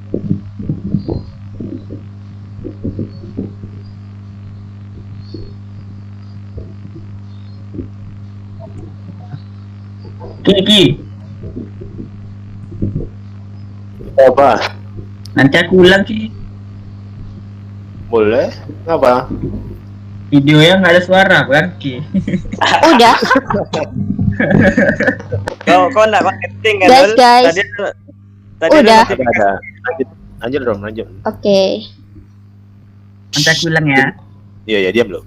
Ki, Apa? nanti aku ulang Ki. Boleh? Apa? Videonya nggak ada suara kan Ki? Udah. Kau enggak marketing kan? Guys, Dul? guys. Tadi Udah. Ada. Lanjut dong, lanjut. Oke. Nanti aku ulang ya. Iya, diam loh.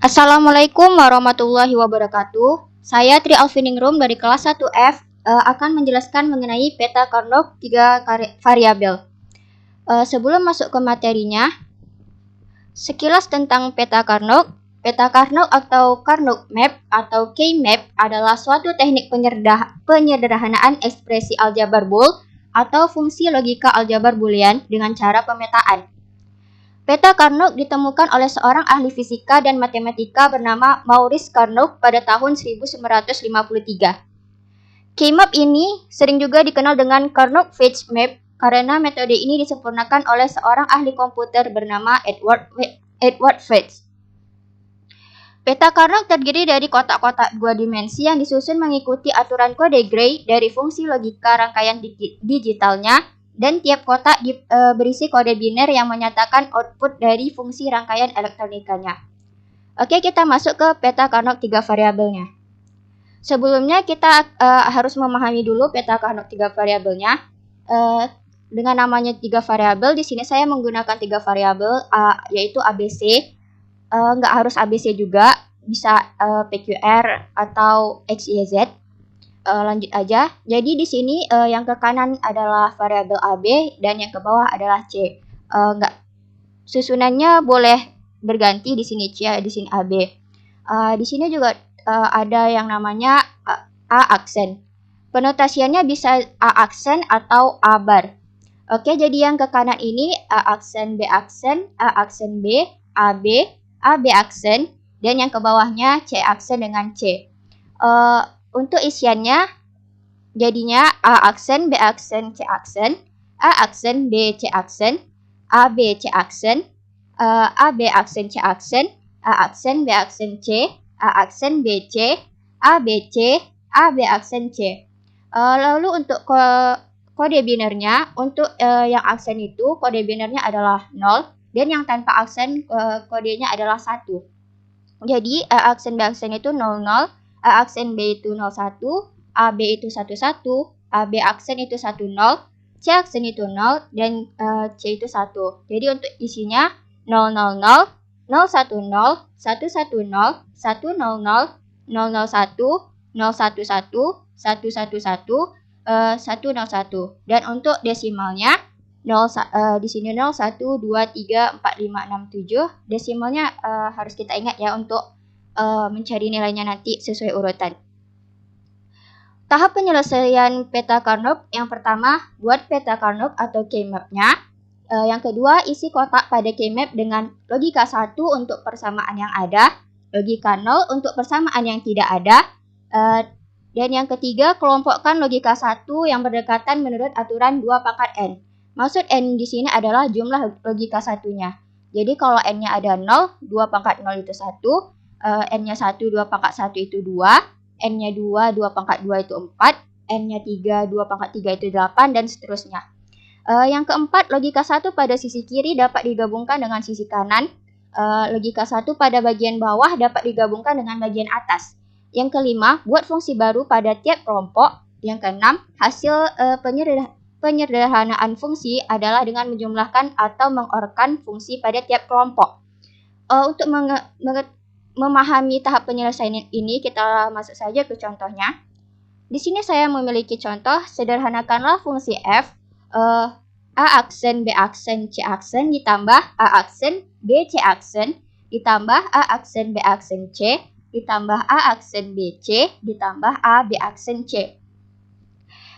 Assalamualaikum warahmatullahi wabarakatuh. Saya Tri Alviningrum dari kelas 1F akan menjelaskan mengenai peta Carnot 3 variabel. Sebelum masuk ke materinya, sekilas tentang peta Carnot. Peta Carnot atau Carnot map atau K-map adalah suatu teknik penyederhanaan ekspresi aljabar Boole atau fungsi logika aljabar Boolean dengan cara pemetaan. Peta Carnot ditemukan oleh seorang ahli fisika dan matematika bernama Maurice Carnot pada tahun 1953. K-map ini sering juga dikenal dengan Carnot-Fitch map karena metode ini disempurnakan oleh seorang ahli komputer bernama Edward Fitch. Peta Carnot terdiri dari kotak-kotak dua dimensi yang disusun mengikuti aturan kode Gray dari fungsi logika rangkaian digitalnya, dan tiap kotak berisi kode biner yang menyatakan output dari fungsi rangkaian elektronikanya. Oke, kita masuk ke peta Carnot 3 variabelnya. Sebelumnya kita harus memahami dulu peta Carnot 3 variabelnya. Dengan namanya 3 variabel, di sini saya menggunakan 3 variabel yaitu ABC. Nggak harus ABC juga, bisa PQR atau XYZ. Lanjut aja. Jadi di sini yang ke kanan adalah variabel AB dan yang ke bawah adalah C. Susunannya boleh berganti, di sini C, di sini AB. Di sini juga ada yang namanya A aksen. Penotasiannya bisa A aksen atau A bar. Oke, jadi yang ke kanan ini A aksen, B aksen, A aksen B, AB, AB aksen, dan yang ke bawahnya C aksen dengan C. Untuk isiannya jadinya A aksen, B aksen, C aksen, A aksen, B, C aksen, AB, C aksen, AB aksen, C aksen, A aksen, B aksen, C, A aksen, B, C, A, B, C, AB aksen, C. Lalu untuk kode binernya, untuk yang aksen itu kode binernya adalah 0, dan yang tanpa aksen kodenya adalah 1. Jadi A aksen, B aksen itu 00, A aksen B itu 01, AB itu 11, AB aksen itu 10, C aksen itu 0, dan C itu 1. Jadi untuk isinya 000, 010, 110, 100, 101, 011, 111, 101. Dan untuk desimalnya di sini 0, 1, 2, 3, 4, 5, 6, 7. Desimalnya harus kita ingat ya untuk mencari nilainya nanti sesuai urutan. Tahap penyelesaian peta Carnot, yang pertama buat peta Carnot atau K-map-nya. Yang kedua, isi kotak pada K-map dengan logika 1 untuk persamaan yang ada, logika 0 untuk persamaan yang tidak ada, dan yang ketiga, kelompokkan logika 1 yang berdekatan menurut aturan 2 pangkat N. Maksud N di sini adalah jumlah logika satunya. Jadi kalau N-nya ada 0, 2 pangkat 0 itu 1, N-nya 1, 2 pangkat 1 itu 2, N-nya 2, 2 pangkat 2 itu 4, N-nya 3, 2 pangkat 3 itu 8, dan seterusnya. Yang keempat, logika 1 pada sisi kiri dapat digabungkan dengan sisi kanan. Logika 1 pada bagian bawah dapat digabungkan dengan bagian atas. Yang kelima, buat fungsi baru pada tiap kelompok. Yang keenam, hasil penyederhanaan fungsi adalah dengan menjumlahkan atau mengorkan fungsi pada tiap kelompok. Untuk memahami tahap penyelesaian ini, kita masuk saja ke contohnya. Di sini saya memiliki contoh, sederhanakanlah fungsi f, A aksen, B aksen, C aksen ditambah A aksen, B, C aksen ditambah A aksen, B aksen, C ditambah A aksen, B, C ditambah A, B aksen, C.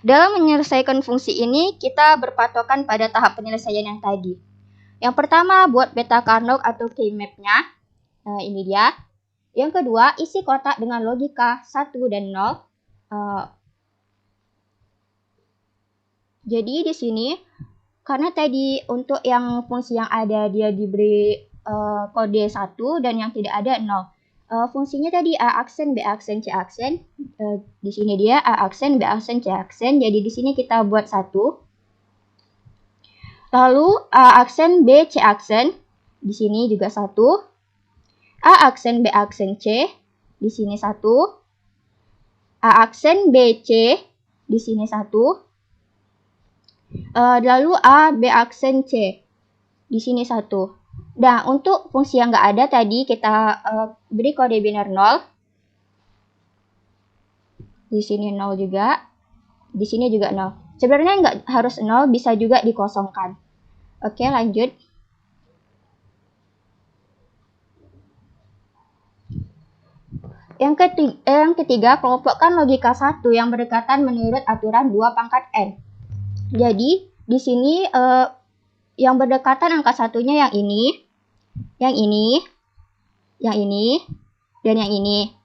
Dalam menyelesaikan fungsi ini, kita berpatokan pada tahap penyelesaian yang tadi. Yang pertama, buat peta Carnot atau K-map-nya. Ini dia. Yang kedua, isi kotak dengan logika 1 dan 0. Jadi di sini, karena tadi untuk yang fungsi yang ada dia diberi kode 1 dan yang tidak ada 0. Fungsinya tadi A aksen, B aksen, C aksen. Di sini dia A aksen, B aksen, C aksen. Jadi di sini kita buat 1. Lalu A aksen, B, C aksen. Di sini juga 1. A aksen, B aksen, C. Di sini 1. A aksen, B, C. Di sini 1. Lalu A, B aksen, C. Di sini 1. Nah, untuk fungsi yang nggak ada tadi kita beri kode biner 0. Di sini 0 juga. Di sini juga 0. Sebenarnya nggak harus 0, bisa juga dikosongkan. Oke, lanjut. Yang ketiga, kelompokkan logika 1 yang berdekatan menurut aturan 2 pangkat N. Jadi, di sini yang berdekatan angka satunya yang ini, yang ini, yang ini, dan yang ini.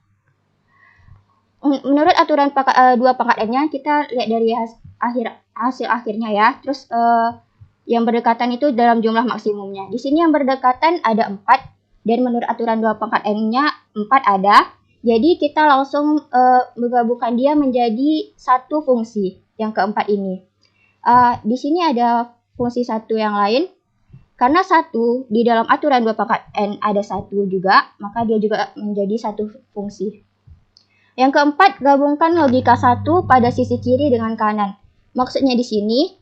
Menurut aturan 2 pangkat N-nya, kita lihat dari hasil akhirnya ya. Terus yang berdekatan itu dalam jumlah maksimumnya. Di sini yang berdekatan ada 4, dan menurut aturan 2 pangkat N-nya 4 ada. Jadi kita langsung menggabungkan dia menjadi satu fungsi yang keempat ini. Di sini ada fungsi 1 yang lain. Karena 1 di dalam aturan 2 pangkat N ada 1 juga, maka dia juga menjadi satu fungsi. Yang keempat, gabungkan logika 1 pada sisi kiri dengan kanan. Maksudnya di sini,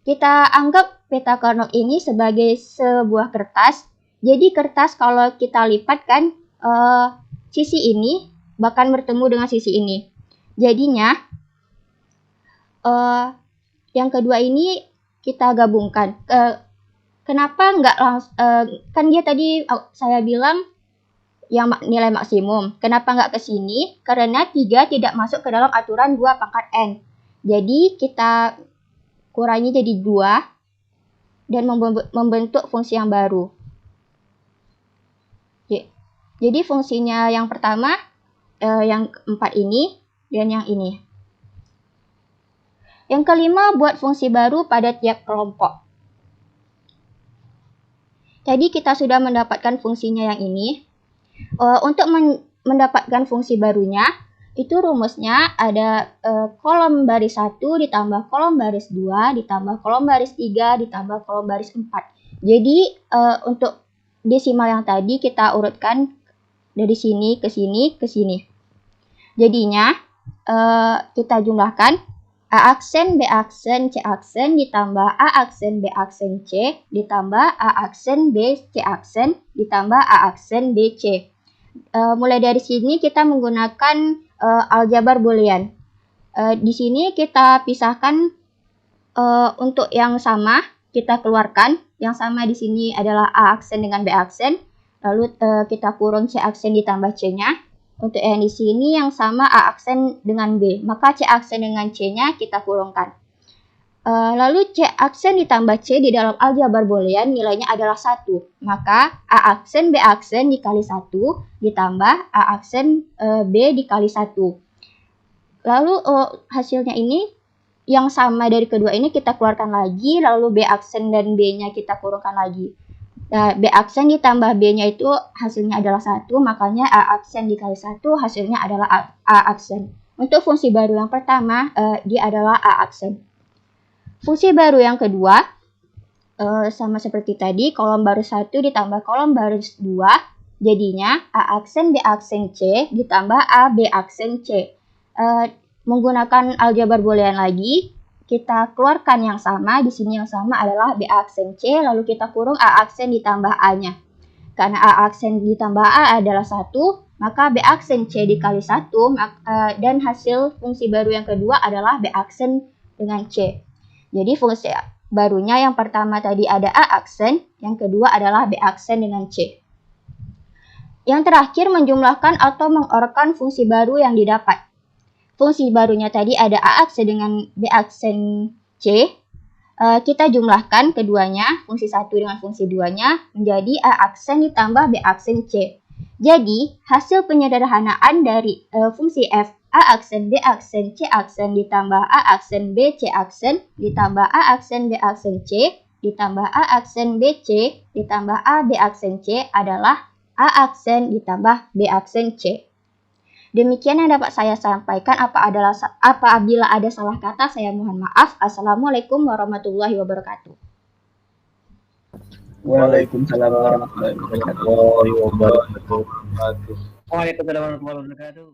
kita anggap peta Carnot ini sebagai sebuah kertas. Jadi kertas kalau kita lipat kan, sisi ini bahkan bertemu dengan sisi ini. Jadinya, yang kedua ini kita gabungkan. Kenapa nggak langsung, kan dia tadi saya bilang yang nilai maksimum. Kenapa nggak ke sini? Karena 3 tidak masuk ke dalam aturan 2 pangkat N. Jadi kita kurangi jadi 2 dan membentuk fungsi yang baru. Jadi fungsinya yang pertama, yang 4 ini, dan yang ini. Yang kelima, buat fungsi baru pada tiap kelompok. Tadi kita sudah mendapatkan fungsinya yang ini. Untuk mendapatkan fungsi barunya, itu rumusnya ada kolom baris 1 ditambah kolom baris 2 ditambah kolom baris 3 ditambah kolom baris 4. Jadi untuk desimal yang tadi kita urutkan dari sini ke sini ke sini. Jadinya kita jumlahkan A aksen, B aksen, C aksen ditambah A aksen, B aksen, C ditambah A aksen, B, C aksen ditambah A aksen, B, C. Mulai dari sini kita menggunakan aljabar boolean. Di sini kita pisahkan untuk yang sama, kita keluarkan. Yang sama di sini adalah A aksen dengan B aksen. Lalu kita kurung C aksen ditambah C-nya. Untuk yang di sini yang sama A aksen dengan B, maka C aksen dengan C-nya kita kurungkan. Lalu C aksen ditambah C di dalam aljabar boolean nilainya adalah 1. Maka A aksen B aksen dikali 1 ditambah A aksen B dikali 1. Lalu hasilnya ini yang sama dari kedua ini kita keluarkan lagi, lalu B aksen dan B-nya kita kurungkan lagi. Nah, B aksen ditambah B-nya itu hasilnya adalah 1, makanya A aksen dikali 1 hasilnya adalah A aksen. Untuk fungsi baru yang pertama, dia adalah A aksen. Fungsi baru yang kedua, sama seperti tadi, kolom baris 1 ditambah kolom baris 2, jadinya A aksen B aksen C ditambah A B aksen C. Menggunakan aljabar boolean lagi, kita keluarkan yang sama, di sini yang sama adalah B aksen C, lalu kita kurung A aksen ditambah A-nya. Karena A aksen ditambah A adalah 1, maka B aksen C dikali 1, dan hasil fungsi baru yang kedua adalah B aksen dengan C. Jadi fungsi barunya yang pertama tadi ada A aksen, yang kedua adalah B aksen dengan C. Yang terakhir menjumlahkan atau mengorkan fungsi baru yang didapat. Fungsi barunya tadi ada A aksen dengan B aksen C. Kita jumlahkan keduanya, fungsi 1 dengan fungsi 2-nya, menjadi A aksen ditambah B aksen C. Jadi, hasil penyederhanaan dari fungsi f A aksen B aksen C aksen ditambah A aksen B C aksen ditambah A aksen B aksen C ditambah A aksen B C ditambah A B aksen C adalah A aksen ditambah B aksen C. Demikian yang dapat saya sampaikan. Apabila ada salah kata, saya mohon maaf. Assalamualaikum warahmatullahi wabarakatuh. Waalaikumsalam warahmatullahi wabarakatuh. Waalaikumsalam warahmatullahi wabarakatuh. Waalaikumsalam warahmatullahi wabarakatuh.